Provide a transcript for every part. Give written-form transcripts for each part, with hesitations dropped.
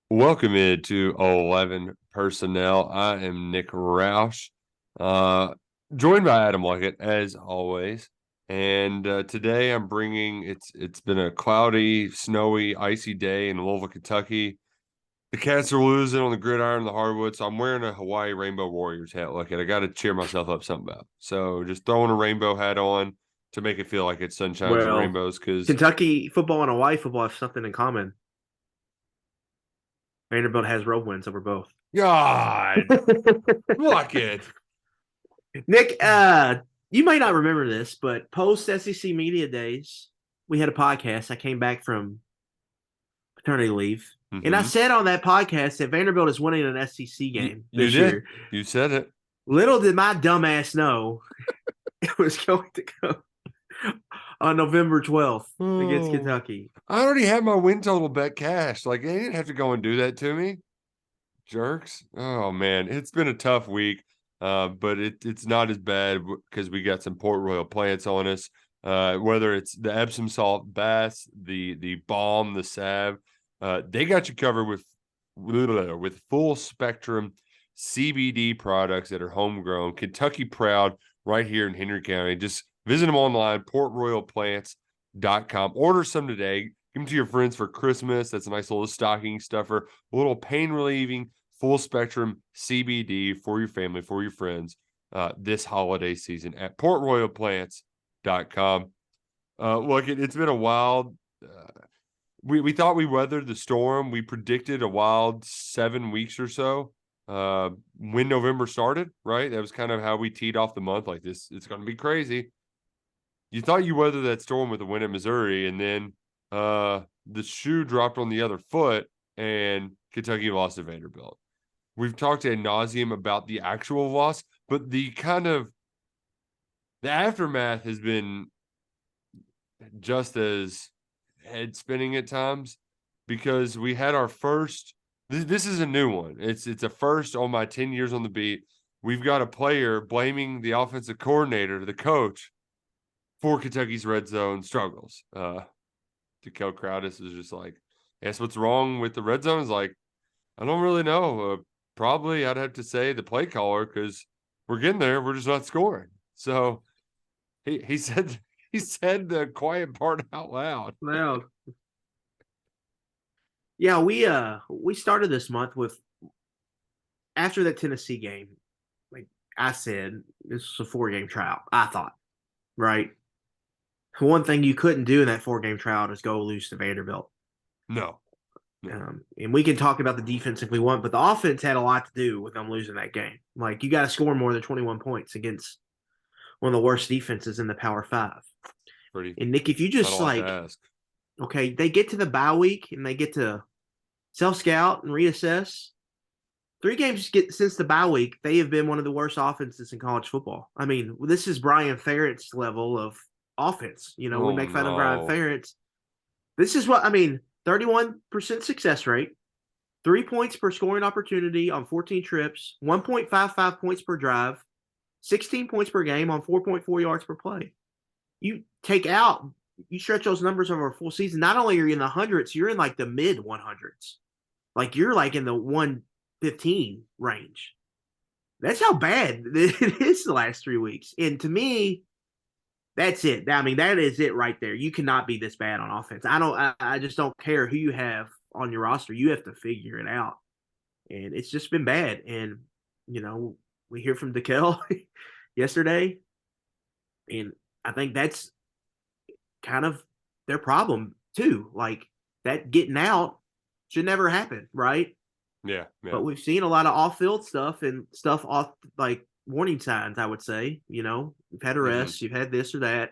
Welcome into 11 Personnel. I am Nick Roush, uh, joined by Adam Luckett as always. And today I'm bringing it's been a cloudy, snowy, icy day in Louisville, Kentucky. The Cats are losing on the gridiron, the hardwood, so I'm wearing a Hawaii Rainbow Warriors hat. Luckett, I got to cheer myself up somehow. So just throwing a rainbow hat on to make it feel like it's sunshines and Well, rainbows. Because Kentucky football and Hawaii football have something in common. Vanderbilt has road wins over both. God, Luckett. Nick, you might not remember this, but post SEC media days, we had a podcast. I came back from paternity leave, and I Mm-hmm. said on that podcast that Vanderbilt is winning an SEC You, game you this did. year. You said it. Little did my dumbass know it was going to go on November 12th against Oh, Kentucky. I already had my win total bet cashed. Like they didn't have to go and do that to me, jerks. Oh man, it's been a tough week, but it's not as bad because we got some Port Royal plants on us. Whether it's the Epsom salt bass, the balm, the salve, they got you covered with full spectrum CBD products that are homegrown, Kentucky proud, right here in Henry County. Just visit them online, portroyalplants.com. Order some today. Give them to your friends for Christmas. That's a nice little stocking stuffer, a little pain relieving, full spectrum CBD for your family, for your friends this holiday season at portroyalplants.com. Look, it's been a wild. We thought we weathered the storm. We predicted a wild 7 weeks or so when November started, right? That was kind of how we teed off the month. Like this, it's going to be crazy. You thought you weathered that storm with a win at Missouri, and then the shoe dropped on the other foot, and Kentucky lost to Vanderbilt. We've talked ad nauseum about the actual loss, but the aftermath has been just as head spinning at times because we had our first. This is a new one. It's a first on my 10 years on the beat. We've got a player blaming the offensive coordinator, the coach, for Kentucky's red zone struggles. Kel Crowdis is just like, "That's what's wrong with the red zone." Is like, I don't really know. Probably I'd have to say the play caller because we're getting there. We're just not scoring. So he said he said the quiet part out loud. Well, yeah, we started this month with after that Tennessee game, like I said, this was a 4 game trial. I thought, right? One thing you couldn't do in that 4 game trial is go lose to Vanderbilt. No, no. And we can talk about the defense if we want, but the offense had a lot to do with them losing that game. Like you got to score more than 21 points against one of the worst defenses in the Power Five. Pretty. And Nick, if you It's not a just lot to like, ask. okay, they get to the bye week and they get to self scout and reassess. 3 games since the bye week, they have been one of the worst offenses in college football. I mean, this is Brian Ferentz level of offense. You know, we Oh make fun of Brian no. Ferentz. This is what I mean: 31% success rate, 3 points per scoring opportunity on 14 trips, 1.55 points per drive, 16 points per game on 4.4 yards per play. You take out, you stretch those numbers over a full season. Not only are you in the hundreds, you're in like the mid 100s. Like you're like in the 115 range. That's how bad it is the last 3 weeks. And to me, that's it. I mean, that is it right there. You cannot be this bad on offense. I just don't care who you have on your roster. You have to figure it out. And it's just been bad. And, you know, we hear from DeKel yesterday. And I think that's kind of their problem too. Like that getting out should never happen, right? Yeah, yeah. But we've seen a lot of off-field stuff and stuff off like warning signs. I would say, you know, you've had Mm-hmm. arrests, you've had this or that,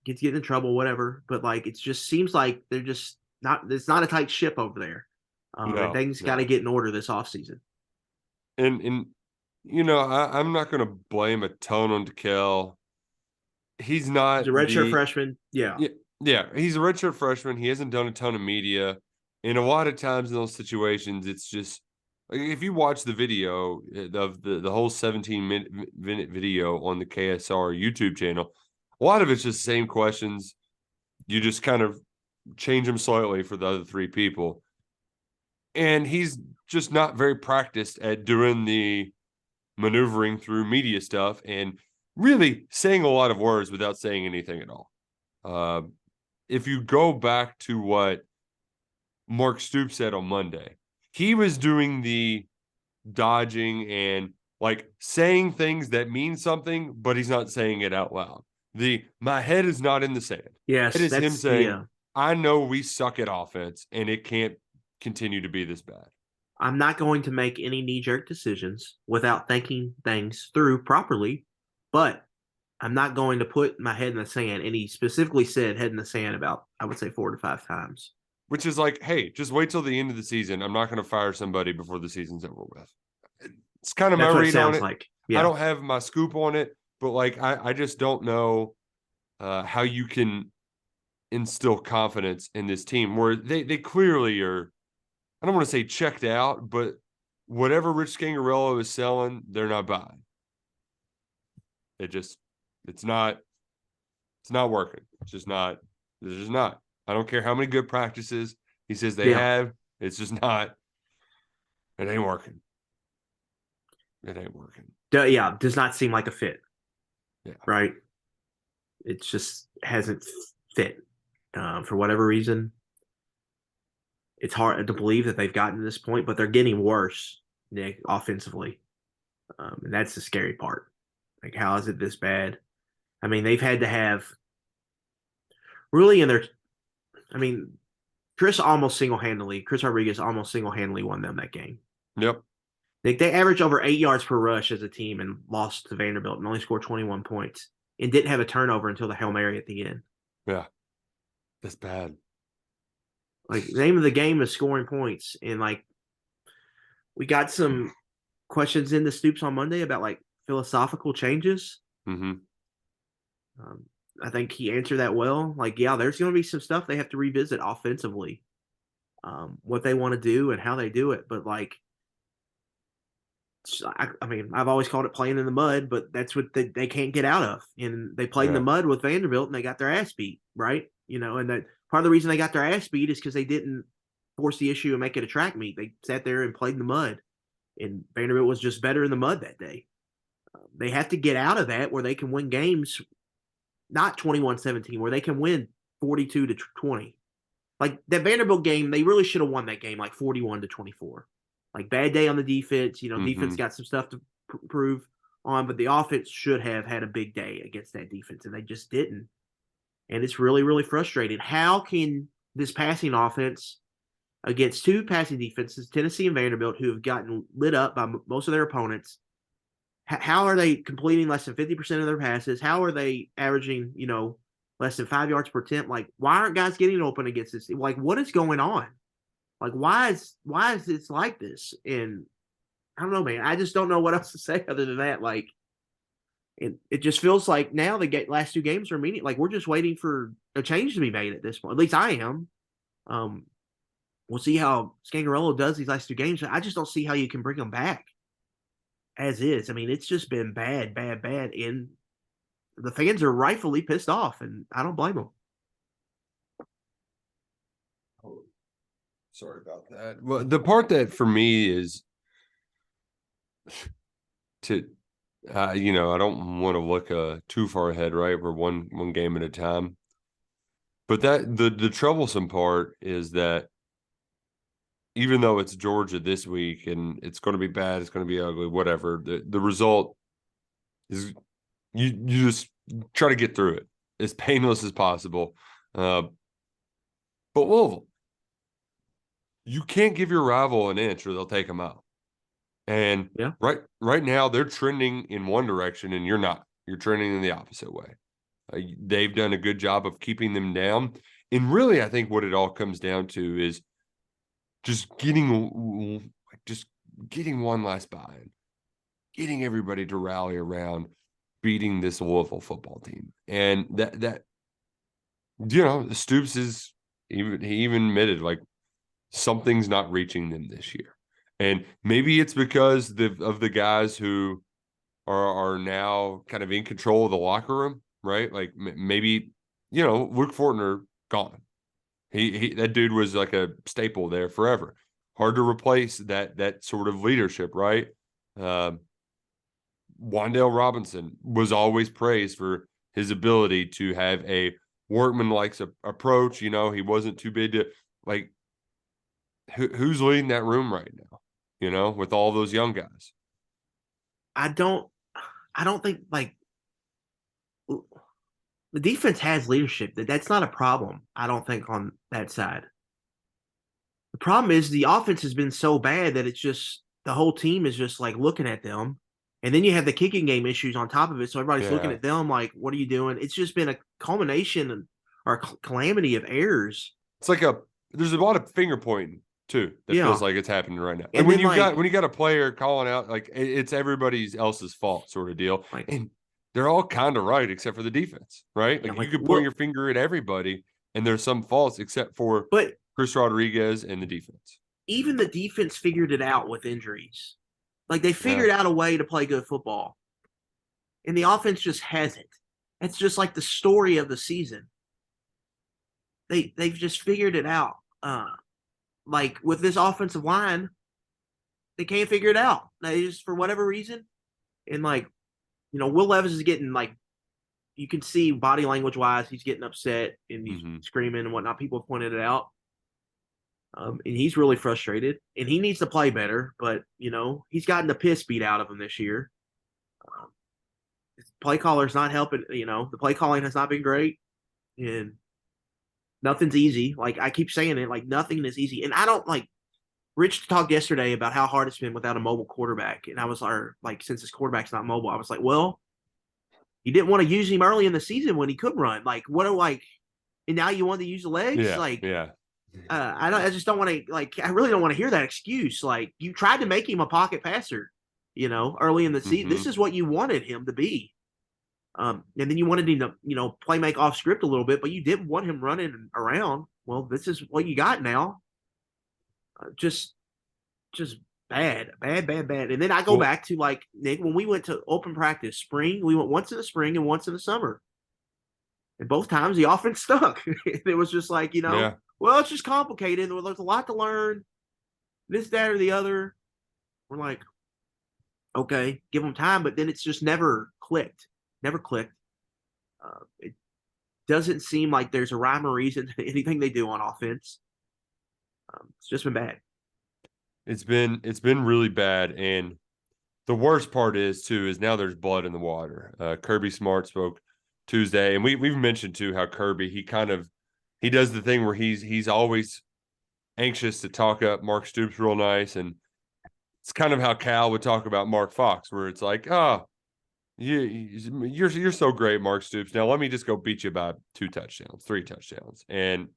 get in trouble, whatever. But like, it just seems like they're just not. It's not a tight ship over there, and No, things got to no. get in order this offseason. And I'm not gonna blame a ton on DeKel. He's He's not a redshirt the freshman. Yeah, yeah, yeah, he's a redshirt freshman. He hasn't done a ton of media. And a lot of times in those situations, it's just like if you watch the video of the whole 17-minute video on the KSR YouTube channel, a lot of it's just the same questions. You just kind of change them slightly for the other three people. And he's just not very practiced at doing the maneuvering through media stuff and really saying a lot of words without saying anything at all. If you go back to what Mark Stoops said on Monday, he was doing the dodging and like saying things that mean something, but he's not saying it out loud. My head is not in the sand. It Yes, is him that's saying, I know we suck at offense and it can't continue to be this bad. I'm not going to make any knee jerk decisions without thinking things through properly, but I'm not going to put my head in the sand. And he specifically said head in the sand about, I would say, 4 to 5 times. Which is like, hey, just wait till the end of the season. I'm not going to fire somebody before the season's over with. It's kind of my That's what it read on sounds it. like. I Yeah. don't have my scoop on it, but like I just don't know how you can instill confidence in this team where they clearly are. I don't want to say checked out, but whatever Rich Scangarello is selling, they're not buying. It's not working. It's just not. It's just not. I don't care how many good practices he says they Yeah. have. It's just not. It ain't working. It ain't working. Yeah. Does not seem like a fit. Yeah. Right. It just hasn't fit for whatever reason. It's hard to believe that they've gotten to this point, but they're getting worse, Nick, offensively. And that's the scary part. Like, how is it this bad? I mean, they've had to have really in their, I mean, Chris Rodriguez almost single handedly won them that game. Yep. They averaged over 8 yards per rush as a team and lost to Vanderbilt and only scored 21 points and didn't have a turnover until the Hail Mary at the end. Yeah. That's bad. Like, the name of the game is scoring points. And, like, we got some questions in the Stoops on Monday about, like, philosophical changes. Mm-hmm. I think he answered that well. Like, yeah, there's going to be some stuff they have to revisit offensively, what they want to do and how they do it. But, like, I mean, I've always called it playing in the mud, but that's what they can't get out of. And they played in the mud with Vanderbilt and they got their ass beat, right? You know, and that part of the reason they got their ass beat is because they didn't force the issue and make it a track meet. They sat there and played in the mud, and Vanderbilt was just better in the mud that day. They have to get out of that where they can win games, not 21-17, where they can win 42-20. Like that Vanderbilt game, they really should have won that game like 41-24. Like bad day on the defense. You know, defense got some stuff to prove on, but the offense should have had a big day against that defense, and they just didn't. And it's really, really frustrating. How can this passing offense against two passing defenses, Tennessee and Vanderbilt, who have gotten lit up by most of their opponents, how are they completing less than 50% of their passes? How are they averaging, you know, less than 5 yards per attempt? Like, why aren't guys getting open against this? Like, what is going on? Like, why is this like this? And I don't know, man. I just don't know what else to say other than that. Like, it just feels like now the last two games are immediate. Like, we're just waiting for a change to be made at this point. At least I am. We'll see how Scangarello does these last two games. I just don't see how you can bring them back as is. I mean, it's just been bad, bad, bad. And the fans are rightfully pissed off, and I don't blame them. Sorry about that. Well, the part that for me is to, you know, I don't want to look too far ahead, right? We're one game at a time. But that the troublesome part is that even though it's Georgia this week and it's going to be bad, it's going to be ugly, whatever, the result is you just try to get through it as painless as possible. But Louisville, you can't give your rival an inch or they'll take them out. And Yeah. right now they're trending in one direction and you're not. You're trending in the opposite way. They've done a good job of keeping them down. And really, I think what it all comes down to is just getting one last buy-in, getting everybody to rally around beating this Louisville football team. And that you know, Stoops he even admitted like something's not reaching them this year. And maybe it's because of the guys who are now kind of in control of the locker room, right? Like maybe, you know, Luke Fortner gone. He that dude was like a staple there forever. hard to replace that sort of leadership, right? Uh, Wandale Robinson was always praised for his ability to have a workmanlike approach. You know, he wasn't too big to like. Who's leading that room right now? You know, with all those young guys. I don't think like the defense has leadership. That's not a problem. I don't think on that side. The problem is the offense has been so bad that it's just the whole team is just like looking at them. And then you have the kicking game issues on top of it. So everybody's looking Yeah, at them like, what are you doing? It's just been a culmination or calamity of errors. it's like there's a lot of finger pointing too that feels Yeah. like it's happening right now. And And then like, when you got a player calling out like it's everybody else's fault sort of deal, like, and they're all kind of right except for the defense, right? yeah, Like you like could point what, your finger at everybody, and there's some faults except for but Chris Rodriguez and the defense. even the defense figured it out with injuries. Like they Yeah, figured out a way to play good football. And the offense just hasn't. It's just like the story of the season. They've just figured it out. Like with this offensive line, they can't figure it out. They just for whatever reason, and like Will Levis is getting like you can see body language wise, he's getting upset and he's mm-hmm. screaming and whatnot. People have pointed it out, and he's really frustrated and he needs to play better. But he's gotten the piss beat out of him this year. Um, his play caller's not helping. The play calling has not been great, and nothing's easy. Like I keep saying it, like nothing is easy. And I don't like Rich talked yesterday about how hard it's been without a mobile quarterback. And I was like, since his quarterback's not mobile, I was like, well, you didn't want to use him early in the season when he could run. Like, what are like, and now you want to use the legs? Yeah, Like, yeah. I just don't want to, like, I really don't want to hear that excuse. Like, you tried to make him a pocket passer, early in the season. Mm-hmm. This is what you wanted him to be. And then you wanted him to, play make off script a little bit, but you didn't want him running around. Well, this is what you got now. Just bad. And then I go Well, back to like Nick when we went to open practice spring. We went once in the spring and once in the summer, and both times the offense stuck. It was just like yeah. well, it's just complicated. There's a lot to learn. This, that, or the other. We're like, okay, give them time, but then it's just never clicked. Never clicked. It doesn't seem like there's a rhyme or reason to anything they do on offense. It's just been bad. It's been really bad, and the worst part is too is now there's blood in the water. Kirby Smart spoke Tuesday, and we've mentioned too how Kirby he does the thing where he's always anxious to talk up Mark Stoops real nice, and it's kind of how Cal would talk about Mark Fox, where it's like, oh, you're so great, Mark Stoops. Now let me just go beat you by 2 touchdowns, 3 touchdowns, and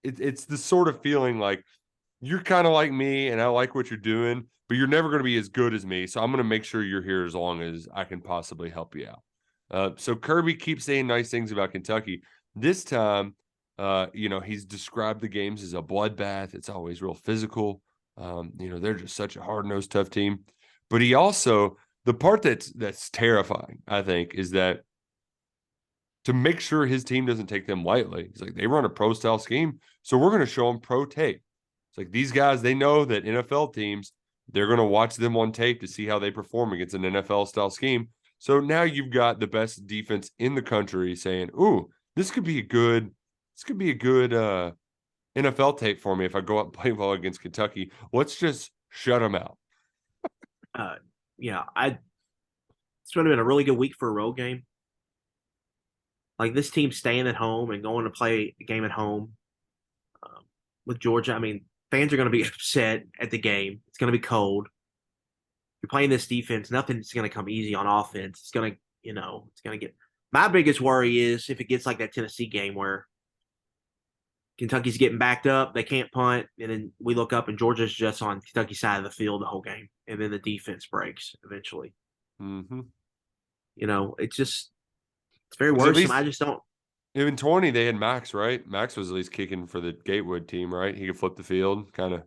it's the sort of feeling like you're kind of like me and I like what you're doing, but you're never going to be as good as me. So I'm going to make sure you're here as long as I can possibly help you out. So Kirby keeps saying nice things about Kentucky. This time, he's described the games as a bloodbath. It's always real physical. They're just such a hard-nosed, tough team. But he also, the part that's terrifying, I think, is that to make sure his team doesn't take them lightly. He's like, they run a pro-style scheme, so we're going to show them pro tape. It's like these guys, they know that NFL teams, they're going to watch them on tape to see how they perform against an NFL style scheme. So now you've got the best defense in the country saying, "Ooh, this could be a good NFL tape for me if I go up and play well against Kentucky. Let's just shut them out." Uh, yeah, it's going to been a really good week for a road game. Like this team staying at home and going to play a game at home with Georgia. I mean, fans are going to be upset at the game. It's going to be cold. You're playing this defense. Nothing's going to come easy on offense. It's going to, it's going to get. My biggest worry is if it gets like that Tennessee game where Kentucky's getting backed up, they can't punt, and then we look up and Georgia's just on Kentucky's side of the field the whole game, and then the defense breaks eventually. Mm-hmm. It's very At worrisome. least I just don't. in 20, they had Max, right? Max was at least kicking for the Gatewood team, right? He could flip the field, kind of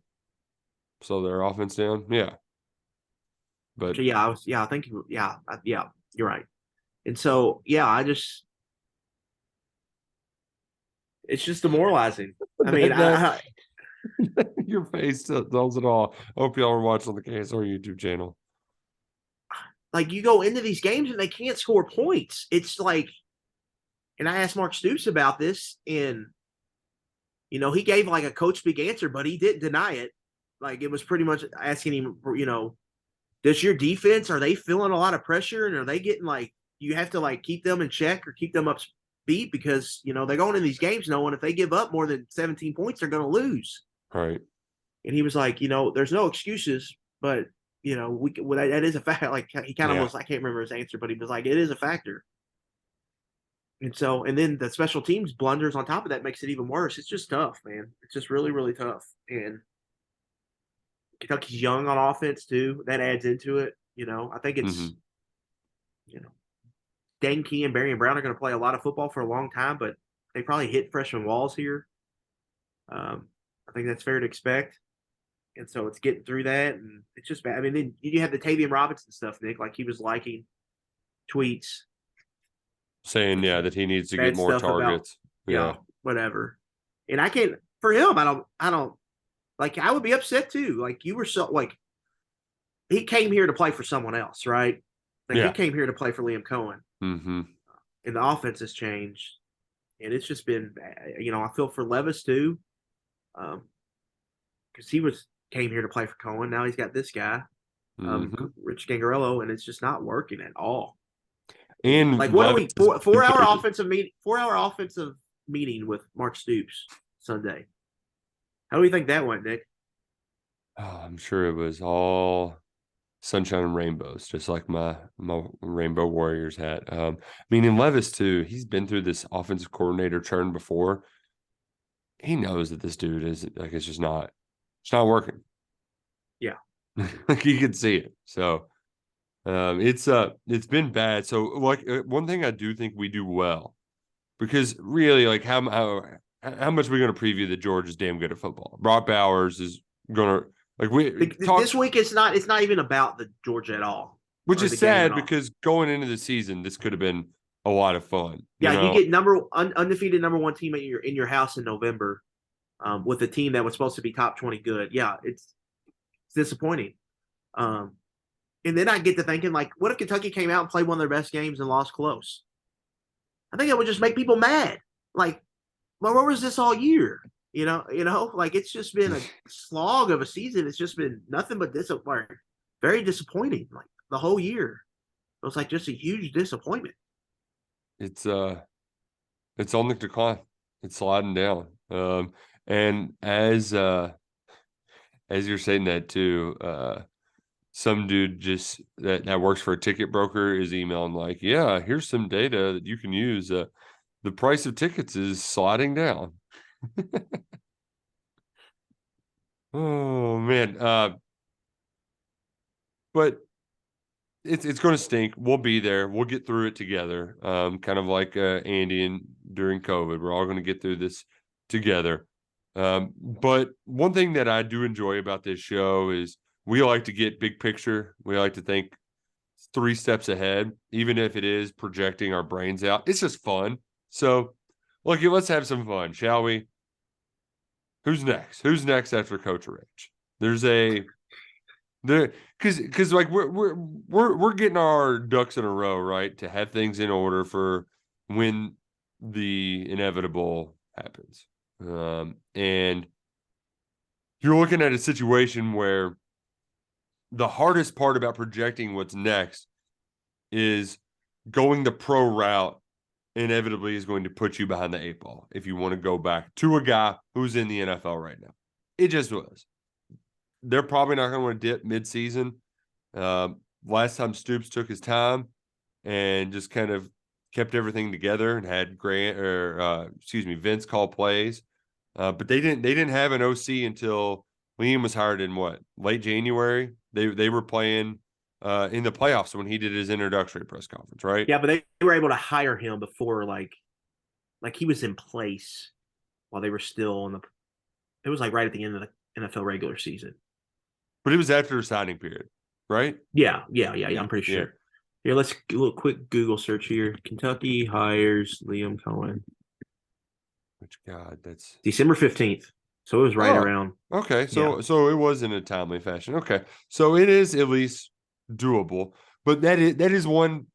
slow their offense down. Yeah. But I think, yeah, you're right. And so, yeah, it's just demoralizing. I mean, that Your face tells it all. Hope y'all are watching on the KSR YouTube channel. Like, you go into these games and they can't score points. It's like, and I asked Mark Stoops about this, and he gave like a coach speak answer, but he didn't deny it. Like, it was pretty much asking him, does your defense, are they feeling a lot of pressure, and are they getting like, you have to like keep them in check or keep them up beat, because they're going in these games knowing if they give up more than 17 points, they're going to lose. Right. And he was like, there's no excuses, but that is a fact. Like, he kind of almost, I can't remember his answer, but he was like, it is a factor. And then the special teams blunders on top of that makes it even worse. It's just tough, man. It's just really, really tough. And Kentucky's young on offense too. That adds into it. I think it's, Dane Key and Barry and Brown are going to play a lot of football for a long time, but they probably hit freshman walls here. I think that's fair to expect. And so it's getting through that, and it's just bad. I mean, then you have the Tavian Robinson stuff, Nick, like he was liking tweets saying, that he needs to get more targets. Whatever. And I can't, for him, I don't, like, I would be upset too. Like, you were he came here to play for someone else, right? Like, he came here to play for Liam Cohen. Mm-hmm. And the offense has changed. And it's just been, I feel for Levis too. Because he came here to play for Cohen. Now he's got this guy, Rich Gangarello, and it's just not working at all. And like, what are we, 4-hour offensive meeting with Mark Stoops Sunday? How do we think that went, Nick? Oh, I'm sure it was all sunshine and rainbows, just like my Rainbow Warriors hat. I mean, in Levis too, he's been through this offensive coordinator churn before. He knows that this dude is like, it's not working. Yeah. Like, you can see it. So it's been bad. So like, one thing I do think we do well, because really, like, how much are we going to preview that George is damn good at football? Brock Bowers is going to, like, this week it's not even about the Georgia at all. Which is sad, because going into the season, this could have been a lot of fun. You get undefeated number one team in your house in November, with a team that was supposed to be top 20 good. Yeah, it's disappointing. And then I get to thinking, like, what if Kentucky came out and played one of their best games and lost close? I think it would just make people mad. Like, well, where was this all year? Like, it's just been a slog of a season. It's just been nothing but very disappointing. Like, the whole year, it was like just a huge disappointment. It's on the decline. It's sliding down. And as you're saying that too, some dude just that works for a ticket broker is emailing like, yeah, here's some data that you can use. The price of tickets is sliding down. Oh man. But it's going to stink. We'll be there. We'll get through it together. Kind of like Andy and during COVID, we're all going to get through this together. But one thing that I do enjoy about this show is we like to get big picture. We like to think 3 steps ahead, even if it is projecting our brains out. It's just fun. So, look, let's have some fun, shall we? Who's next? Who's next after Coach Rich? Because like we're getting our ducks in a row, right, to have things in order for when the inevitable happens. And you're looking at a situation where the hardest part about projecting what's next is going the pro route inevitably is going to put you behind the 8 ball if you want to go back to a guy who's in the NFL right now. It just was. They're probably not going to want to dip mid-season. Last time Stoops took his time and just kind of kept everything together and had Vince call plays. But they didn't have an OC until Liam was hired in late January. They were playing in the playoffs when he did his introductory press conference, right? Yeah, but they were able to hire him before like he was in place while they were still it was like right at the end of the NFL regular season. But it was after the signing period, right? Yeah, I'm pretty sure. Yeah. Here, let's do a little quick Google search here. Kentucky hires Liam Cohen. Which, God, that's December 15th. So it was right Oh, around. okay. Yeah. So it was in a timely fashion. Okay. So it is at least doable. But that is one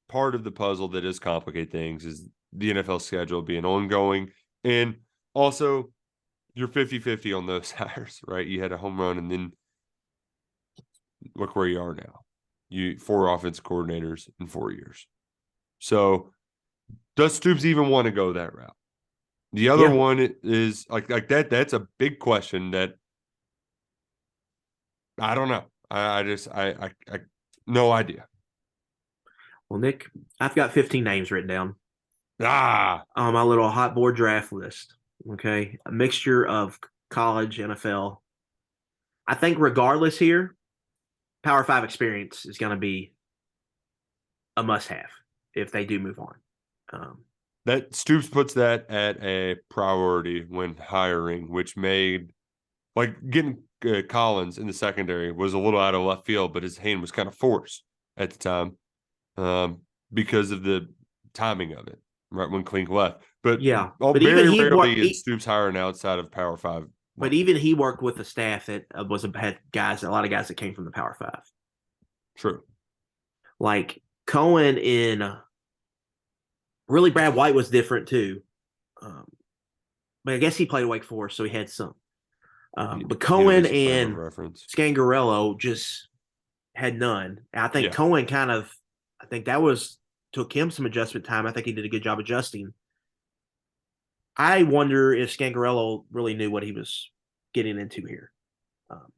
part of the puzzle that does complicate things is the NFL schedule being ongoing. And also you're 50-50 on those hires, right? You had a home run and then look where you are now. You 4 offense coordinators in 4 years. So does Stoops even want to go that route? The other Yeah. one is like that. That's a big question that I don't know. I no idea. Well, Nick, I've got 15 names written down Ah, on my little hot board draft list. Okay. A mixture of college, NFL. I think regardless here, Power Five experience is going to be a must have if they do move on. that Stoops puts that at a priority when hiring, which made like getting Collins in the secondary was a little out of left field, but his hand was kind of forced at the time because of the timing of it, right when Klink left. But Yeah. But even very he rarely worked. is Stoops hiring outside of Power Five But market. even he worked with a staff that had guys, a lot of guys that came from the Power Five. True. Like Cohen in really Brad White was different too. Um, but I guess he played Wake Forest, so he had some. But He had at Cohen least a frame of and reference. Scangarello just had none. And I think Yeah. Cohen I think that took him some adjustment time. I think he did a good job adjusting. I wonder if Scangarello really knew what he was getting into here. Um,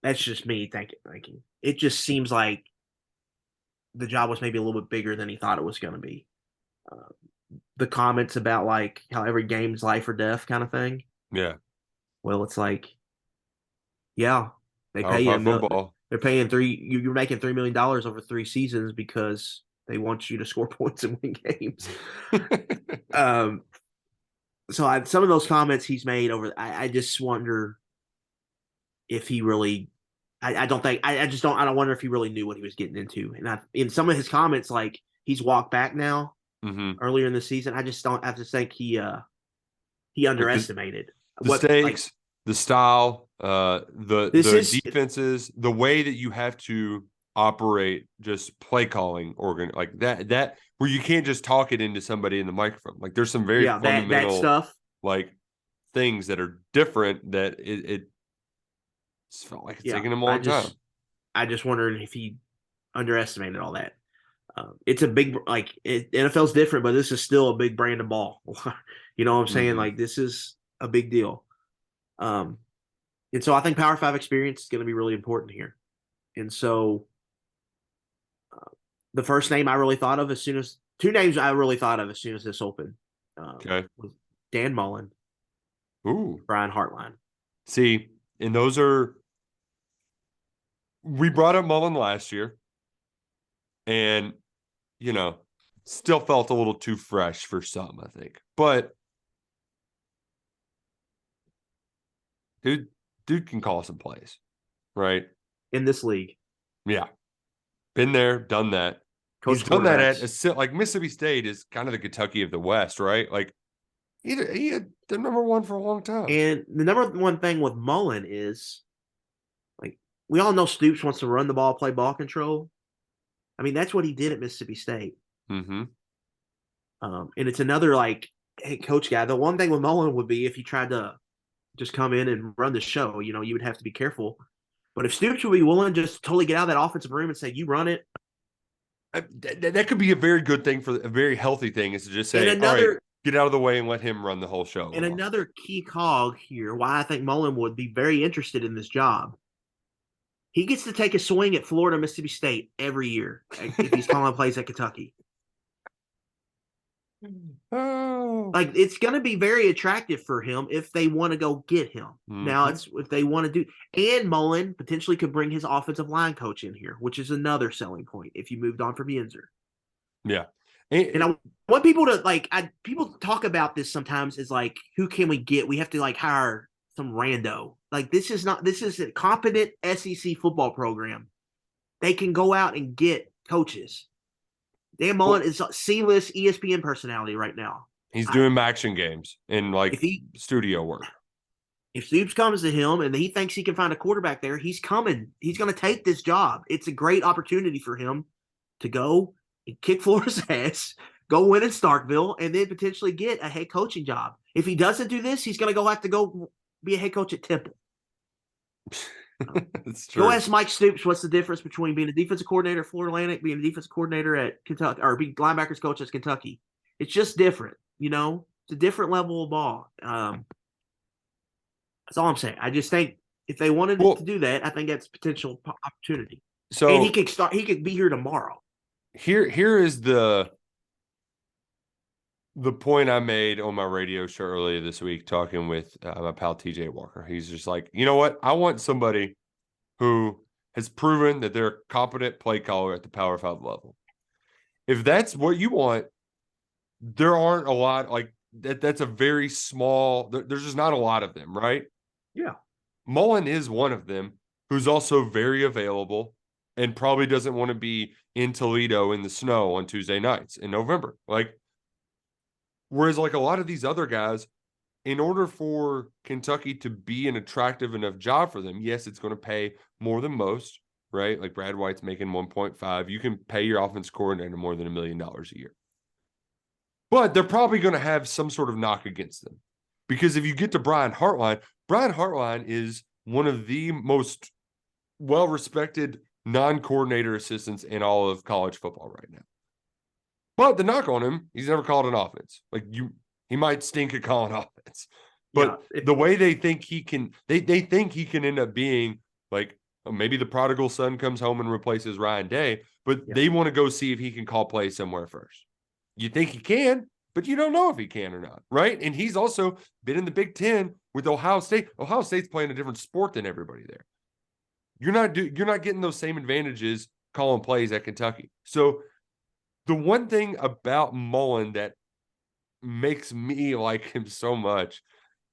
that's just me thinking. It just seems like the job was maybe a little bit bigger than he thought it was going to be. Uh, the comments about like how every game's life or death kind of thing. Yeah. Well, it's like, yeah, they Power pay Five him. football. They're paying you're making $3 million over 3 seasons because they want you to score points and win games. um, so some of those comments he's made I just wonder if he really. I don't think I just don't. I don't wonder if he really knew what he was getting into. And in some of his comments, like he's walked back now Mm-hmm. earlier in the season. I just don't. I just think he Like underestimated the what like stakes, the style, the this the is. defenses, the way that you have to operate, just play calling like that where you can't just talk it into somebody in the microphone. Like there's some very Yeah, that fundamental stuff. like things that are different that it felt like it's Yeah, taking him a long time. I just wondered if he underestimated all that. It's a big NFL's different, but this is still a big brand of ball. You know what I'm saying? Mm-hmm. Like this is a big deal. Um, and so I think Power Five experience is going to be really important here. And so the first name I really thought of as soon as two names I really thought of as soon as this opened Okay. was Dan Mullen, Ooh. Brian Hartline. See, and those are we brought up Mullen last year, and still felt a little too fresh for some, I think. But dude can call some plays, right? In this league, Yeah. Been there, done that. He's coach done that at quarterbacks. like Mississippi State is kind of the Kentucky of the West, right? Like he had the number one for a long time. And the number one thing with Mullen is like we all know Stoops wants to run the ball, play ball control. I mean, that's what he did at Mississippi State. Mm-hmm. And it's another like hey, coach guy. The one thing with Mullen would be if he tried to just come in and run the show, you would have to be careful. But if Stoops would be willing to just totally get out of that offensive room and say, you run it. That could be a very good thing for a very healthy thing is to just And say, all right, another get out of the way and let him run the whole show. and another key cog here, why I think Mullen would be very interested in this job. He gets to take a swing at Florida, Mississippi State every year if he's calling plays at Kentucky. Oh. Like it's going to be very attractive for him if they want to go get him. Mm-hmm. Now it's if they want to do, and Mullen potentially could bring his offensive line coach in here, which is another selling point if you moved on from Yinzer. Yeah, and I want people to people talk about this sometimes as like, who can we get? We have to like hire some rando. Like this is a competent SEC football program. They can go out and get coaches. Dan Mullen is a C-list ESPN personality right now. He's doing action games and like studio work. If Stoops comes to him and he thinks he can find a quarterback there, he's coming. He's going to take this job. It's a great opportunity for him to go and kick Florida's ass, go win in Starkville, and then potentially get a head coaching job. If he doesn't do this, he's going to have to go be a head coach at Temple. That's true. Go ask Mike Stoops what's the difference between being a defensive coordinator at Florida Atlantic, being a defensive coordinator at Kentucky, or being linebackers coach at Kentucky. It's just different, It's a different level of ball. That's all I'm saying. I just think if they wanted to do that, I think that's potential opportunity. So, and he could start. He could be here tomorrow. Here is the point I made on my radio show earlier this week, talking with my pal TJ Walker. He's just like, you know what? I want somebody who has proven that they're a competent play caller at the Power 5 level. If that's what you want, there aren't a lot like that. That's a very small. There's just not a lot of them, right? Yeah. Mullen is one of them, who's also very available and probably doesn't want to be in Toledo in the snow on Tuesday nights in November. Whereas like a lot of these other guys, in order for Kentucky to be an attractive enough job for them, yes, it's going to pay more than most, right? Like Brad White's making 1.5. You can pay your offense coordinator more than $1 million a year. But they're probably going to have some sort of knock against them. Because if you get to Brian Hartline is one of the most well-respected non-coordinator assistants in all of college football right now. But the knock on him, he's never called an offense. He might stink at calling offense. But the way they think he can, they think he can end up being like, maybe the prodigal son comes home and replaces Ryan Day, but they want to go see if he can call plays somewhere first. You think he can, but you don't know if he can or not, right? And he's also been in the Big Ten with Ohio State. Ohio State's playing a different sport than everybody there. You're not getting those same advantages calling plays at Kentucky. So the one thing about Mullen that makes me like him so much,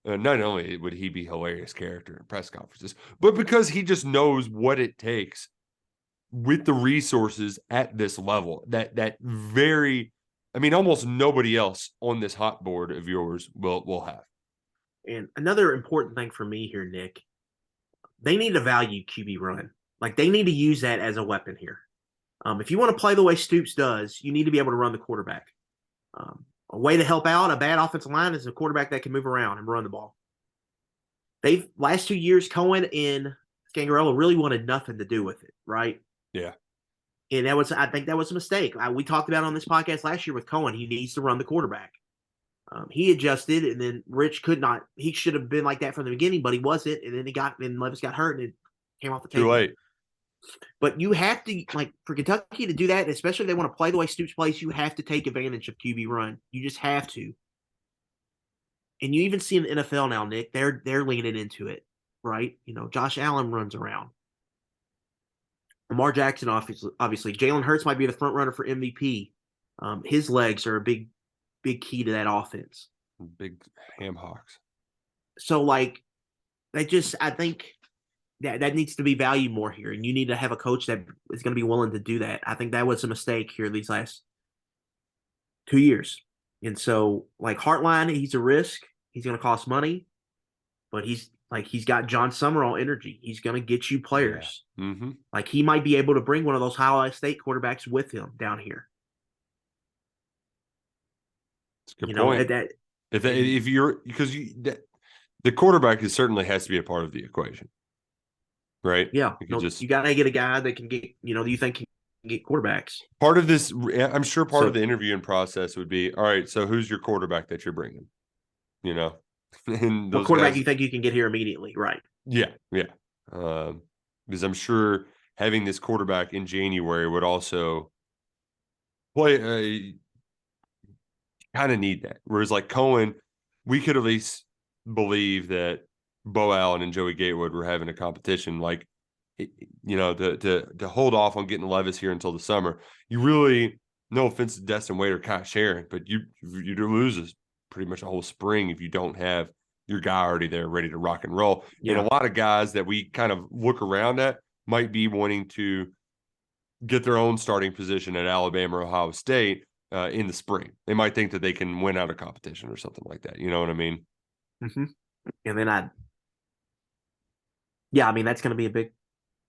not only would he be a hilarious character in press conferences, but because he just knows what it takes with the resources at this level that very, almost nobody else on this hot board of yours will have. And another important thing for me here, Nick, they need to value QB run. They need to use that as a weapon here. If you want to play the way Stoops does, you need to be able to run the quarterback. A way to help out a bad offensive line is a quarterback that can move around and run the ball. Last 2 years, Cohen and Scangarello really wanted nothing to do with it, right? Yeah. And I think that was a mistake. We talked about on this podcast last year with Cohen. He needs to run the quarterback. He adjusted, and then Rich could not. He should have been like that from the beginning, but he wasn't. And then Levis got hurt, and it came off the table. Too late. But you have to, for Kentucky to do that, especially if they want to play the way Stoops plays, you have to take advantage of QB run. You just have to. And you even see in the NFL now, Nick, they're leaning into it, right? Josh Allen runs around. Lamar Jackson, obviously. Jalen Hurts might be the front runner for MVP. His legs are a big key to that offense. Big ham hocks. So, I think that needs to be valued more here, and you need to have a coach that is going to be willing to do that. I think that was a mistake here these last 2 years. And so, Hartline, he's a risk. He's going to cost money, but he's got John Summerall energy. He's going to get you players. Yeah. Mm-hmm. He might be able to bring one of those Ohio State quarterbacks with him down here. That's a good point. The quarterback certainly has to be a part of the equation, right? Yeah, you got to get a guy that can get. You think can get quarterbacks. Part of this, I'm sure, of the interviewing process would be, all right, so who's your quarterback that you're bringing? And what quarterback you think you can get here immediately, right? Yeah. Because I'm sure having this quarterback in January would also play. Kind of need that. Whereas Cohen, we could at least believe that Bo Allen and Joey Gatewood were having a competition. To hold off on getting Levis here until the summer, you really, no offense to Destin Wade or Kyle Sharon, but you lose pretty much a whole spring if you don't have your guy already there ready to rock and roll. Yeah. And a lot of guys that we kind of look around at might be wanting to get their own starting position at Alabama or Ohio State in the spring. They might think that they can win out a competition or something like that. You know what I mean? Mm-hmm. And then Yeah, I mean that's going to be a big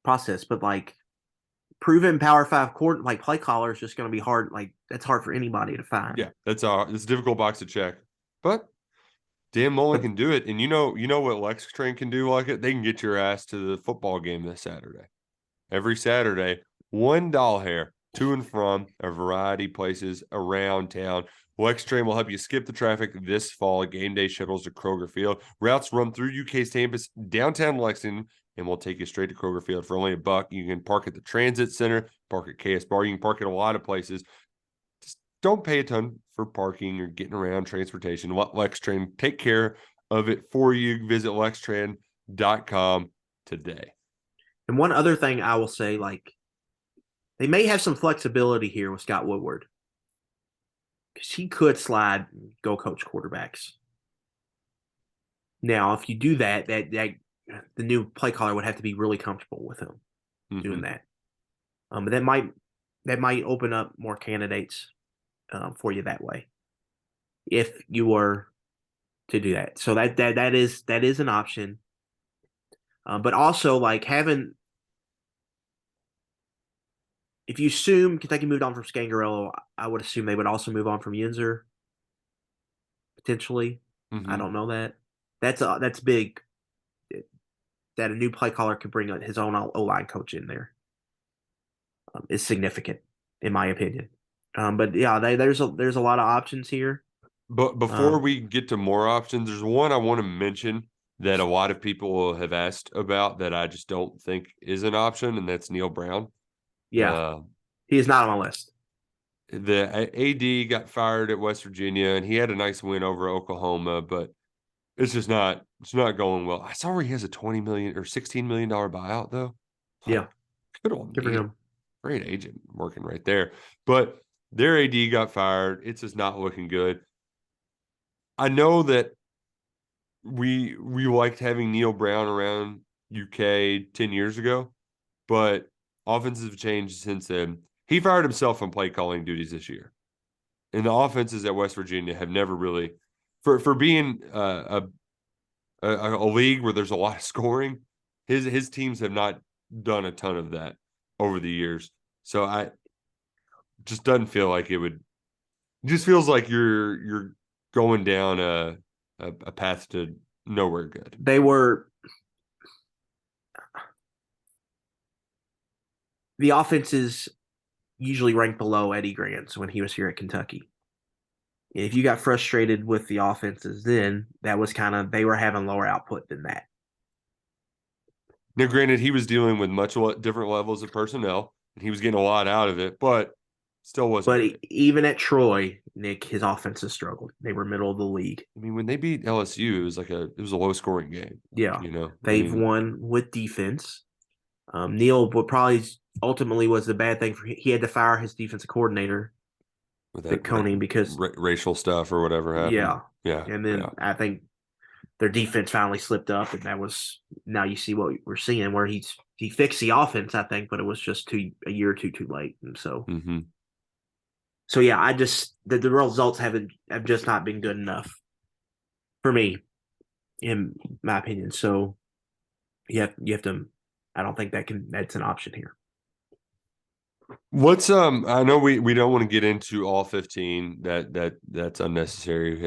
process, but like proven Power Five court like play caller is just going to be hard. Like that's hard for anybody to find. Yeah, it's a difficult box to check, but Dan Mullen But can do it. And you know what Lex Train can do like it? They can get your ass to the football game this Saturday. Every Saturday, one doll hair to and from a variety of places around town. Lex Train will help you skip the traffic this fall. Game day shuttles to Kroger Field. Routes run through UK's campus, downtown Lexington, and we'll take you straight to Kroger Field for only $1. You can park at the Transit Center, park at KS Bar. You can park at a lot of places. Just don't pay a ton for parking or getting around transportation. Let Lex Train take care of it for you. Visit lextrain.com today. and one other thing I will say, like they may have some flexibility here with Scott Woodward because he could slide and go coach quarterbacks. Now, if you do that, that the new play caller would have to be really comfortable with him doing that. But that might open up more candidates for you that way if you were to do that. So that is an option. But also like having if you assume Kentucky moved on from Scangarello, I would assume they would also move on from Yinzer potentially. I don't know that. That's big that a new play caller could bring his own O line coach in there. Is significant in my opinion. But yeah, there's a lot of options here. But before we get to more options, there's one I want to mention that a lot of people have asked about that I just don't think is an option, and that's Neil Brown. Yeah, he is not on my list. The AD got fired at West Virginia, and he had a nice win over Oklahoma, but it's not going well. I saw where he has a $20 million or $16 million buyout though. Yeah, Good on good for me. him. Great agent working right there. But their AD got fired. It's just not looking good. I know that we liked having Neil Brown around UK 10 years ago, but offenses have changed since then. He fired himself from play calling duties this year. And the offenses at West Virginia have never really for being a league where there's a lot of scoring, his teams have not done a ton of that over the years. So I just doesn't feel like it would just feels like you're going down a path to nowhere good. They were the offenses usually ranked below Eddie Grant's when he was here at Kentucky. And if you got frustrated with the offenses, then that was kind of they were having lower output than that. Now, granted, he was dealing with much different levels of personnel, and he was getting a lot out of it, but still wasn't. But even at Troy, Nick, his offenses struggled. They were middle of the league. I mean, when they beat LSU, it was a low scoring game. Yeah, You know, they've won with defense. Neil, what probably ultimately was the bad thing for he had to fire his defensive coordinator, with Vic that Koning, because racial stuff or whatever happened. Yeah, and then I think their defense finally slipped up, and that was now you see what we're seeing where he fixed the offense, I think, but it was just a year or two too late, and so so yeah, I just the results have just not been good enough for me, in my opinion. So you have to. I don't think that's an option here. What's I know we don't want to get into all 15. That's unnecessary.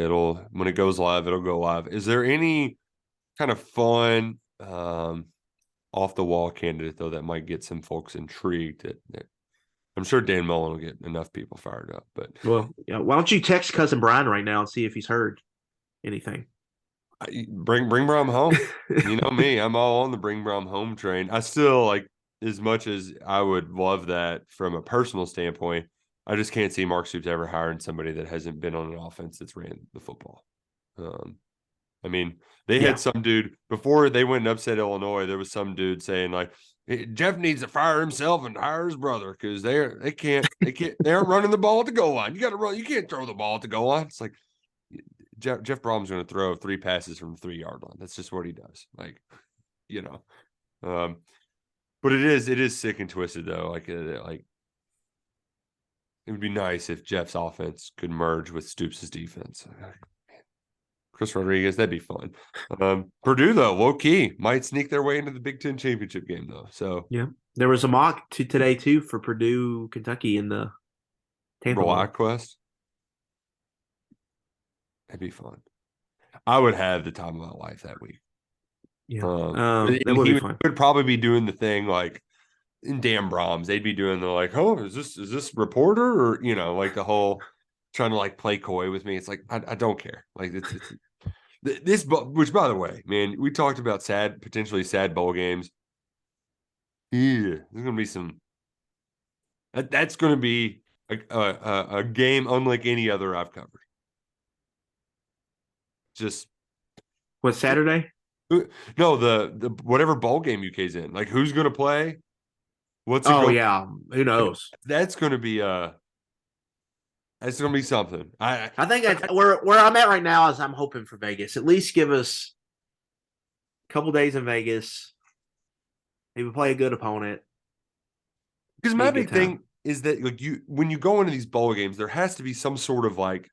When it goes live, it'll go live. Is there any kind of fun off the wall candidate though that might get some folks intrigued that I'm sure Dan Mullen will get enough people fired up, but Well, yeah, why don't you text cousin Brian right now and see if he's heard anything? Bring Brom home. You know me, I'm all on the bring Brom home train. I still like as much as I would love that from a personal standpoint. I just can't see Mark Stoops ever hiring somebody that hasn't been on an offense that's ran the football. I mean, they had some dude before they went and upset Illinois. There was some dude saying like, hey, Jeff needs to fire himself and hire his brother because they aren't running the ball at the goal line. You got to run. You can't throw the ball at the goal line. It's like Jeff Brom's going to throw 3 passes from the 3-yard line. That's just what he does. Like, you know, but it is sick and twisted though. Like it would be nice if Jeff's offense could merge with Stoops' defense. Chris Rodriguez, that'd be fun. Purdue, though, low key, might sneak their way into the Big Ten championship game, though. So, Yeah. There was a mock today, too, for Purdue, Kentucky in the Tampa Bowl. Quest, that'd be fun. I would have the time of my life that week. Yeah. And That would he be fun. would probably be doing the thing like in Dan Brahms. They'd be doing the like, oh, is this reporter or like the whole trying to like play coy with me. It's like I don't care. Like it's this, which by the way, man, we talked about potentially sad bowl games. Yeah, there's gonna be some. That's gonna be a game unlike any other I've covered. Just What, Saturday? no, the whatever bowl game UK's in. Like who's gonna play? What's it Oh, going? yeah. Who knows? That's gonna be that's gonna be something. I think that's where I'm at right now is I'm hoping for Vegas. At least give us a couple days in Vegas. Maybe play a good opponent. Because Be a my good big thing time. is that like when you go into these bowl games, there has to be some sort of like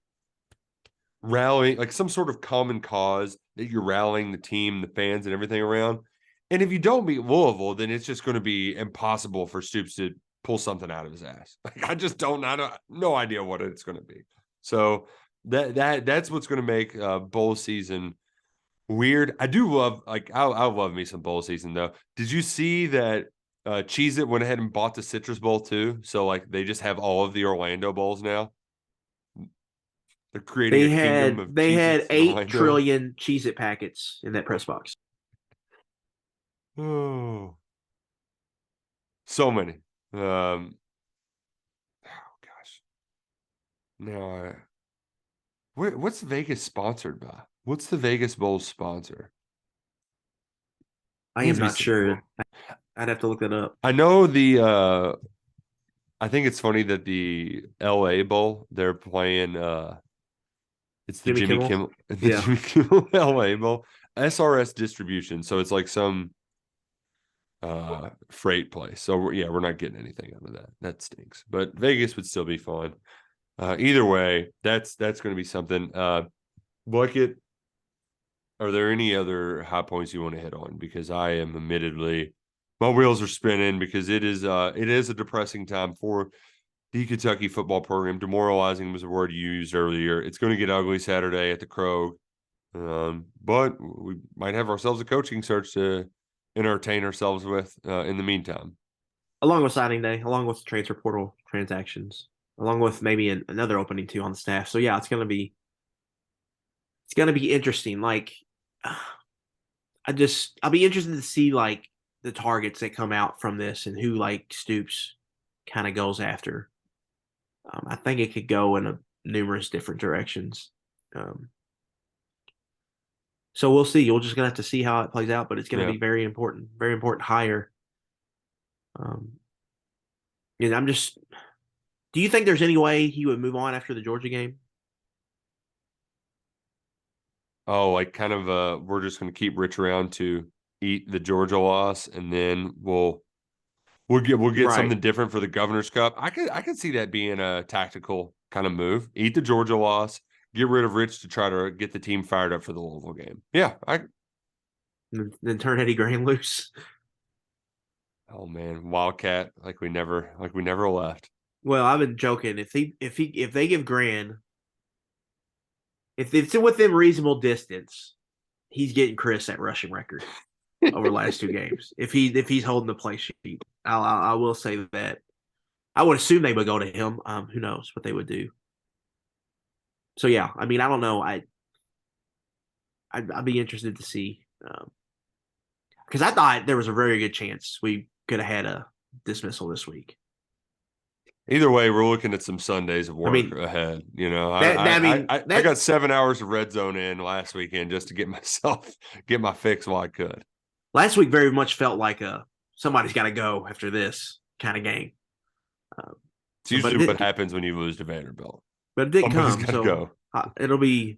rallying, like some sort of common cause that you're rallying the team, the fans, and everything around. And if you don't beat Louisville, then it's just going to be impossible for Stoops to pull something out of his ass. Like I just don't, no idea what it's going to be. So that's what's going to make bowl season weird. I do love I love me some bowl season though. Did you see that Cheez-It went ahead and bought the Citrus Bowl too? So like they just have all of the Orlando bowls now. They're creating a kingdom of They had Cheez-Its in 8 Orlando. trillion Cheez-It packets in that press box. Oh, so many. Oh gosh. Now, what's Vegas sponsored by? What's the Vegas Bowl sponsor? I Needs am to be not simple. sure. I'd have to look that up. I know the I think it's funny that the LA Bowl, they're playing it's the Jimmy Jimmy Kimmel? Kimmel Yeah. LA Bowl. SRS distribution. So it's like some freight place. So yeah, we're not getting anything out of that. That stinks. But Vegas would still be fun. Either way, that's going to be something. Luckett, are there any other high points you want to hit on? Because I am admittedly, my wheels are spinning because it is a depressing time for the Kentucky football program. Demoralizing was a word you used earlier. It's going to get ugly Saturday at the Krog, but we might have ourselves a coaching search to entertain ourselves with in the meantime. Along with signing day, along with transfer portal transactions, along with maybe another opening too on the staff. So yeah, it's gonna be interesting. Like I'll be interested to see like the targets that come out from this and who like Stoops kind of goes after. I think it could go in numerous different directions. So we'll see. We're just gonna have to see how it plays out, but it's gonna be very important hire. And I'm just. Do you think there's any way he would move on after the Georgia game? Oh, like kind of we're just going to keep Rich around to eat the Georgia loss, and then we'll get Right. something different for the Governor's Cup. I could see that being a tactical kind of move. Eat the Georgia loss, get rid of Rich to try to get the team fired up for the Louisville game. Yeah, And then turn Eddie Graham loose. oh man, Wildcat like we never left. Well, I've been joking. If they give Grand, if it's within reasonable distance, he's getting Chris at rushing record over the last 2 games. If he's holding the play sheet, I will say that. I would assume they would go to him. Who knows what they would do? So yeah, I mean, I don't know. I'd be interested to see because I thought there was a very good chance we could have had a dismissal this week. Either way, we're looking at some Sundays of work ahead. You know, I got 7 hours of red zone in last weekend just to get my fix while I could. Last week very much felt like somebody's got to go after this kind of game. It's usually what happens when you lose to Vanderbilt. But it did come, so it'll be.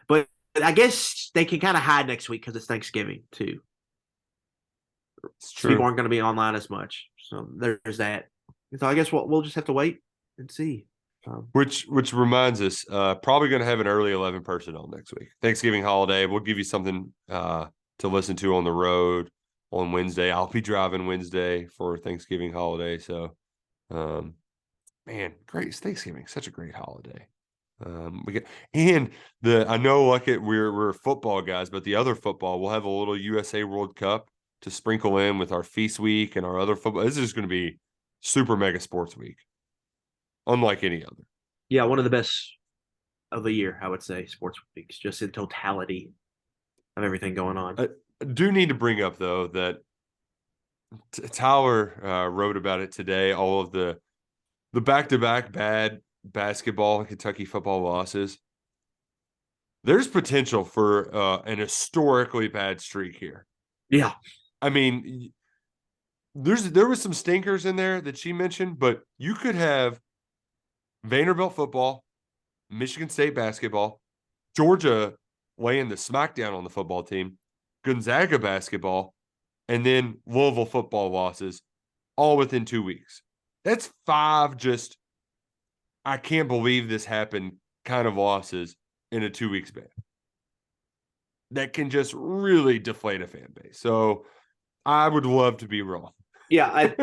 But I guess they can kind of hide next week because it's Thanksgiving too. It's true. People aren't going to be online as much, so there's that. So I guess we'll just have to wait and see. Which reminds us, probably going to have an early 11 personnel next week. Thanksgiving holiday. We'll give you something to listen to on the road on Wednesday. I'll be driving Wednesday for Thanksgiving holiday. So, man, great. It's Thanksgiving. Such a great holiday. I know Luckett, we're football guys, but the other football, we'll have a little USA World Cup to sprinkle in with our feast week and our other football. This is going to be super mega sports week, unlike any other. Yeah, one of the best of the year, I would say, sports weeks, just in totality of everything going on. I do need to bring up, though, that Tyler wrote about it today, all of the back-to-back bad basketball and Kentucky football losses. There's potential for an historically bad streak here. Yeah. I mean, there was some stinkers in there that she mentioned, but you could have Vanderbilt football, Michigan State basketball, Georgia laying the smackdown on the football team, Gonzaga basketball, and then Louisville football losses all within 2 weeks. That's 5 just, I can't believe this happened kind of losses in a 2 week span. That can just really deflate a fan base. So I would love to be wrong. Yeah,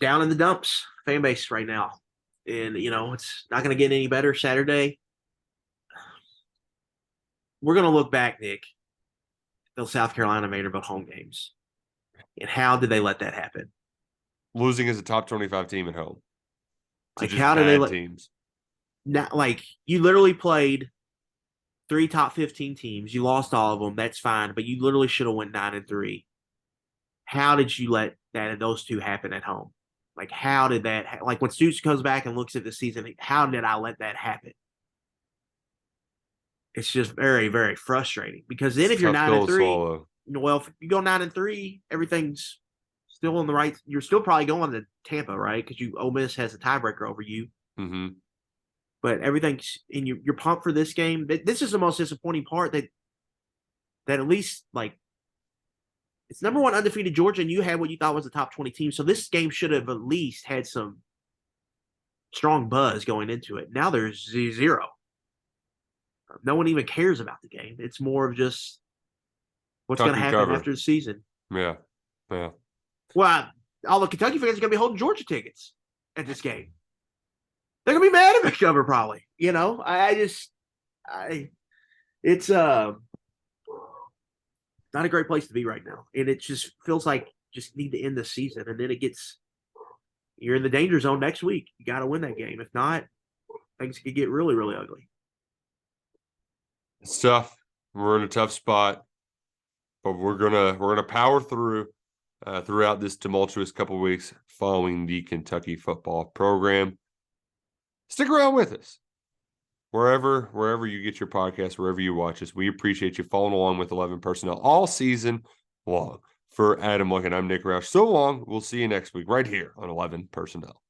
down in the dumps fan base right now. And, it's not going to get any better Saturday. We're going to look back, Nick, those South Carolina Vanderbilt home games. And how did they let that happen? Losing as a top 25 team at home. Like, how did they let teams? Now, like, you literally played 3 top 15 teams. You lost all of them. That's fine. But you literally should have went 9-3. How did you let those 2 happen at home? Like, how did that like when Stoops comes back and looks at the season, how did I let that happen? It's just very, very frustrating because then if you're 9-3, well, if you go 9-3, everything's still on the right. You're still probably going to Tampa, right? Because Ole Miss has a tiebreaker over you. Mm-hmm. But everything's and you're pumped for this game. This is the most disappointing part that at least like it's number 1 undefeated Georgia, and you had what you thought was a top 20 team. So this game should have at least had some strong buzz going into it. Now there's 0. No one even cares about the game. It's more of just what's going to happen after the season. Yeah. Well, all the Kentucky fans are going to be holding Georgia tickets at this game. They're going to be mad at McCover probably. It's not a great place to be right now. And it just feels like just need to end the season. And then you're in the danger zone next week. You got to win that game. If not, things could get really, really ugly. It's tough. We're in a tough spot, but we're gonna power through throughout this tumultuous couple of weeks following the Kentucky football program. Stick around with us. Wherever you get your podcast, wherever you watch us, we appreciate you following along with 11 Personnel all season long. For Adam Luckett, I'm Nick Roush. So long. We'll see you next week right here on 11 Personnel.